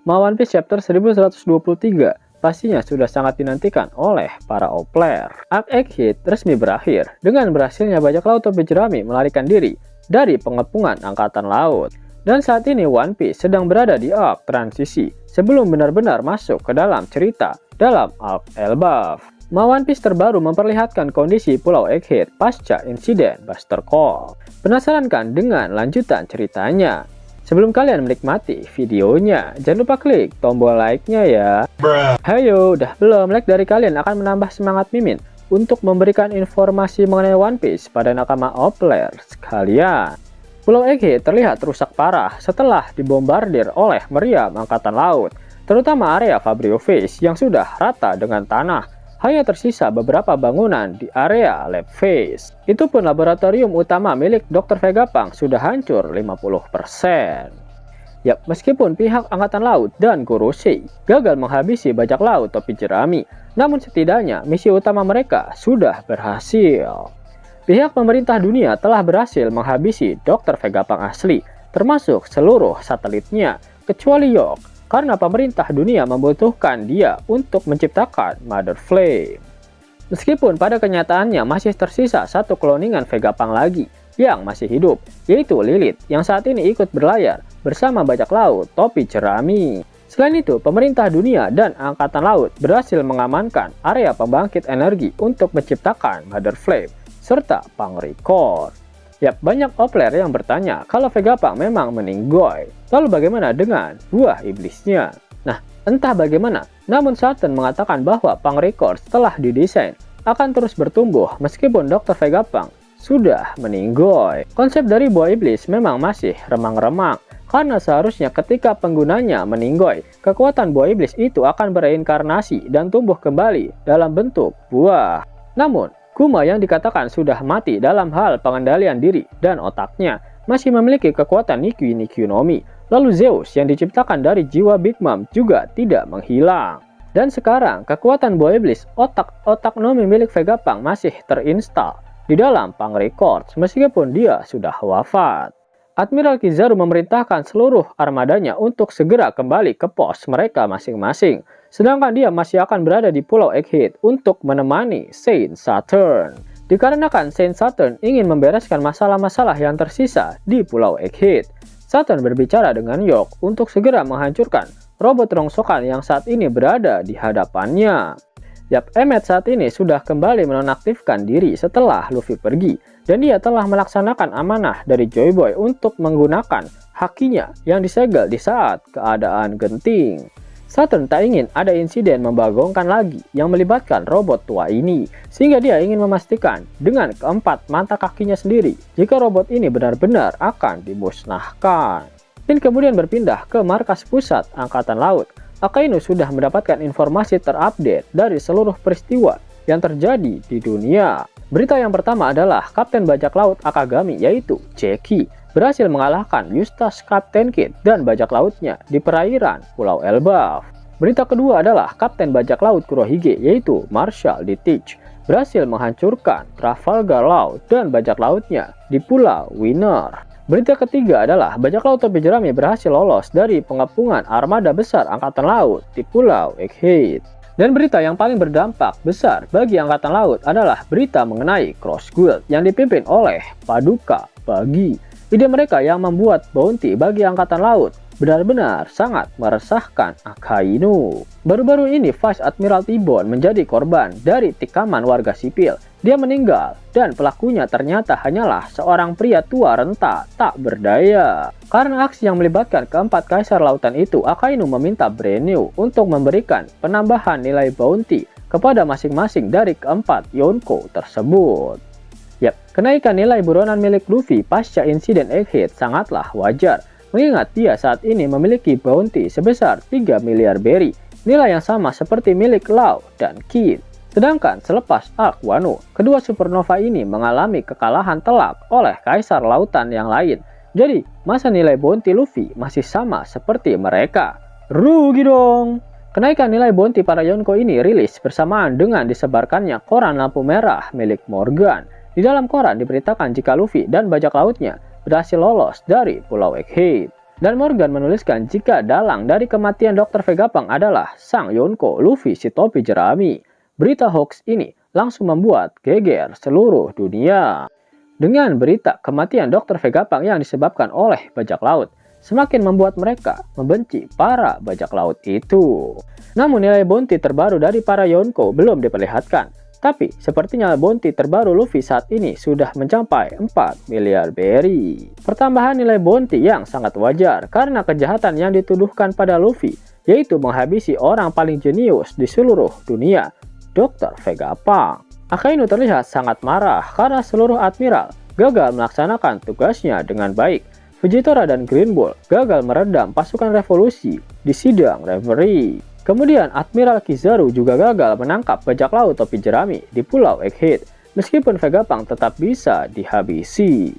One Piece chapter 1123 pastinya sudah sangat dinantikan oleh para player. Arc Egghead resmi berakhir dengan berhasilnya bajak laut topi jerami melarikan diri dari pengepungan angkatan laut. Dan saat ini One Piece sedang berada di arc transisi sebelum benar-benar masuk ke dalam cerita dalam arc Elbaf. One Piece terbaru memperlihatkan kondisi Pulau Egghead pasca insiden Buster Call. Penasaran kan dengan lanjutan ceritanya? Sebelum kalian menikmati videonya, jangan lupa klik tombol like-nya ya. Hayo, udah belum? Like dari kalian akan menambah semangat Mimin untuk memberikan informasi mengenai One Piece pada nakama player sekalian. Pulau Egghead terlihat rusak parah setelah dibombardir oleh meriam angkatan laut, terutama area Fabrio Face yang sudah rata dengan tanah. Hanya tersisa beberapa bangunan di area lab phase. Itu pun laboratorium utama milik Dr. Vegapunk sudah hancur 50%. Yap, meskipun pihak Angkatan Laut dan Gorosei gagal menghabisi bajak laut topi jerami, namun setidaknya misi utama mereka sudah berhasil. Pihak pemerintah dunia telah berhasil menghabisi Dr. Vegapunk asli, termasuk seluruh satelitnya, kecuali York. Karena pemerintah dunia membutuhkan dia untuk menciptakan Mother Flame. Meskipun pada kenyataannya masih tersisa satu kloningan Vegapunk lagi yang masih hidup, yaitu Lilith yang saat ini ikut berlayar bersama bajak laut topi jerami. Selain itu, pemerintah dunia dan Angkatan Laut berhasil mengamankan area pembangkit energi untuk menciptakan Mother Flame serta Punk Record. Yap, banyak player yang bertanya kalau Vegapunk memang meninggoy. Lalu bagaimana dengan buah iblisnya? Nah, entah bagaimana, namun Saturn mengatakan bahwa Punk Records telah didesain akan terus bertumbuh meskipun Dr. Vegapunk sudah meninggoy. Konsep dari buah iblis memang masih remang-remang, karena seharusnya ketika penggunanya meninggoy, kekuatan buah iblis itu akan bereinkarnasi dan tumbuh kembali dalam bentuk buah. Namun, Kuma yang dikatakan sudah mati dalam hal pengendalian diri dan otaknya masih memiliki kekuatan Nikki no Mi. Lalu Zeus yang diciptakan dari jiwa Big Mom juga tidak menghilang. Dan sekarang kekuatan buah iblis otak Nomi milik Vegapunk masih terinstal di dalam Punk Records meskipun dia sudah wafat. Admiral Kizaru memerintahkan seluruh armadanya untuk segera kembali ke pos mereka masing-masing. Sedangkan dia masih akan berada di Pulau Egghead untuk menemani Saint Saturn. Dikarenakan Saint Saturn ingin membereskan masalah-masalah yang tersisa di Pulau Egghead, Saturn berbicara dengan York untuk segera menghancurkan robot rongsokan yang saat ini berada di hadapannya. Yap, Emmet saat ini sudah kembali menonaktifkan diri setelah Luffy pergi, dan dia telah melaksanakan amanah dari Joy Boy untuk menggunakan hakinya yang disegel di saat keadaan genting. Saturn tak ingin ada insiden membagongkan lagi yang melibatkan robot tua ini, sehingga dia ingin memastikan dengan keempat mata kakinya sendiri jika robot ini benar-benar akan dimusnahkan. Dan kemudian berpindah ke markas pusat Angkatan Laut. Akainu sudah mendapatkan informasi terupdate dari seluruh peristiwa yang terjadi di dunia. Berita yang pertama adalah Kapten Bajak Laut Akagami yaitu Jackie berhasil mengalahkan Eustace Captain Kid dan bajak lautnya di perairan Pulau Elbaf. Berita kedua adalah Kapten Bajak Laut Kurohige yaitu Marshal Ditich berhasil menghancurkan Trafalgar Laut dan bajak lautnya di Pulau Winner. Berita ketiga adalah bajak laut topi jerami berhasil lolos dari pengepungan armada besar Angkatan Laut di Pulau Egghead. Dan berita yang paling berdampak besar bagi Angkatan Laut adalah berita mengenai Cross Guild yang dipimpin oleh Paduka Bagi. Ide mereka yang membuat bounty bagi Angkatan Laut benar-benar sangat meresahkan Akainu. Baru-baru ini Vice Admiral T-Bone menjadi korban dari tikaman warga sipil. Dia meninggal dan pelakunya ternyata hanyalah seorang pria tua renta tak berdaya. Karena aksi yang melibatkan keempat kaisar lautan itu, Akainu meminta Brennu untuk memberikan penambahan nilai bounty kepada masing-masing dari keempat Yonko tersebut. Yap, kenaikan nilai buronan milik Luffy pasca insiden Egghead sangatlah wajar, mengingat dia saat ini memiliki bounty sebesar 3 miliar berry, nilai yang sama seperti milik Law dan Kid. Sedangkan selepas Arc Wano, kedua supernova ini mengalami kekalahan telak oleh kaisar lautan yang lain. Jadi, masa nilai bounty Luffy masih sama seperti mereka. Rugi dong! Kenaikan nilai bounty para Yonko ini rilis bersamaan dengan disebarkannya koran lampu merah milik Morgan. Di dalam koran diberitakan jika Luffy dan bajak lautnya berhasil lolos dari Pulau Egghead. Dan Morgan menuliskan jika dalang dari kematian Dr. Vegapunk adalah sang Yonko Luffy si topi jerami. Berita hoax ini langsung membuat geger seluruh dunia. Dengan berita kematian Dr. Vegapunk yang disebabkan oleh bajak laut, semakin membuat mereka membenci para bajak laut itu. Namun nilai bounty terbaru dari para Yonko belum diperlihatkan. Tapi sepertinya bounty terbaru Luffy saat ini sudah mencapai 4 miliar berry. Pertambahan nilai bounty yang sangat wajar karena kejahatan yang dituduhkan pada Luffy, yaitu menghabisi orang paling jenius di seluruh dunia, Dr. Vegapunk. Akainu terlihat sangat marah karena seluruh admiral gagal melaksanakan tugasnya dengan baik. Fujitora dan Green Bull gagal meredam pasukan revolusi di sidang referee. Kemudian Admiral Kizaru juga gagal menangkap bajak laut topi jerami di Pulau Egghead, meskipun Vegapunk tetap bisa dihabisi.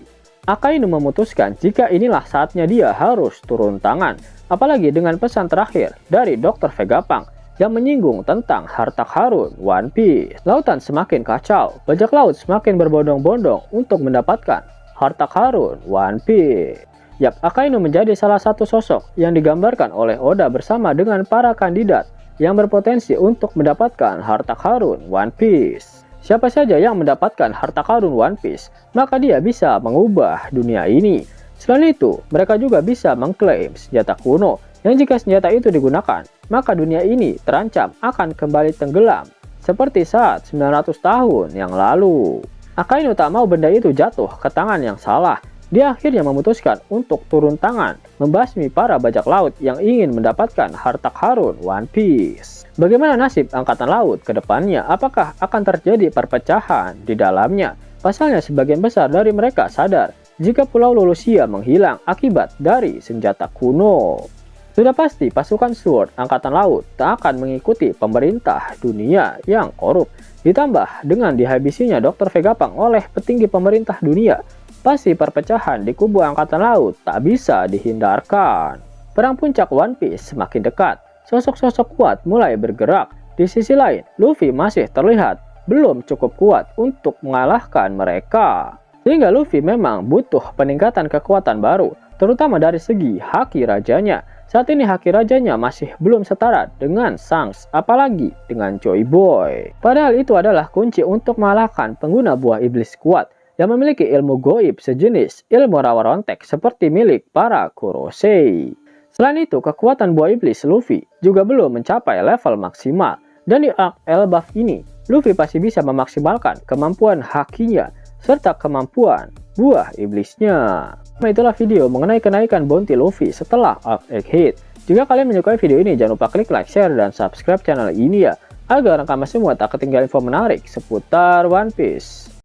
Akainu memutuskan jika inilah saatnya dia harus turun tangan, apalagi dengan pesan terakhir dari Dr. Vegapunk yang menyinggung tentang harta karun One Piece. Lautan semakin kacau, bajak laut semakin berbondong-bondong untuk mendapatkan harta karun One Piece. Yap, Akainu menjadi salah satu sosok yang digambarkan oleh Oda bersama dengan para kandidat yang berpotensi untuk mendapatkan harta karun One Piece. Siapa saja yang mendapatkan harta karun One Piece, maka dia bisa mengubah dunia ini. Selain itu, mereka juga bisa mengklaim senjata kuno, yang jika senjata itu digunakan, maka dunia ini terancam akan kembali tenggelam, seperti saat 900 tahun yang lalu. Akainu tak mau benda itu jatuh ke tangan yang salah. Dia akhirnya memutuskan untuk turun tangan, membasmi para bajak laut yang ingin mendapatkan harta karun One Piece. Bagaimana nasib angkatan laut ke depannya? Apakah akan terjadi perpecahan di dalamnya? Pasalnya sebagian besar dari mereka sadar jika Pulau Lulusia menghilang akibat dari senjata kuno. Sudah pasti pasukan Sword angkatan laut tak akan mengikuti pemerintah dunia yang korup. Ditambah dengan dihabisinya Dr. Vegapunk oleh petinggi pemerintah dunia, pasti perpecahan di kubu angkatan laut tak bisa dihindarkan. Perang puncak One Piece semakin dekat. Sosok-sosok kuat mulai bergerak. Di sisi lain, Luffy masih terlihat belum cukup kuat untuk mengalahkan mereka. Sehingga Luffy memang butuh peningkatan kekuatan baru, terutama dari segi haki rajanya. Saat ini haki rajanya masih belum setara dengan Shanks, apalagi dengan Joy Boy. Padahal itu adalah kunci untuk mengalahkan pengguna buah iblis kuat yang memiliki ilmu goib sejenis ilmu rawa rontek seperti milik para Kurosei. Selain itu, kekuatan buah iblis Luffy juga belum mencapai level maksimal. Dan di arc Elbaf ini, Luffy pasti bisa memaksimalkan kemampuan hakinya serta kemampuan buah iblisnya. Nah, itulah video mengenai kenaikan bounty Luffy setelah arc Egghead. Jika kalian menyukai video ini, jangan lupa klik like, share, dan subscribe channel ini ya, agar kalian semua tak ketinggalan info menarik seputar One Piece.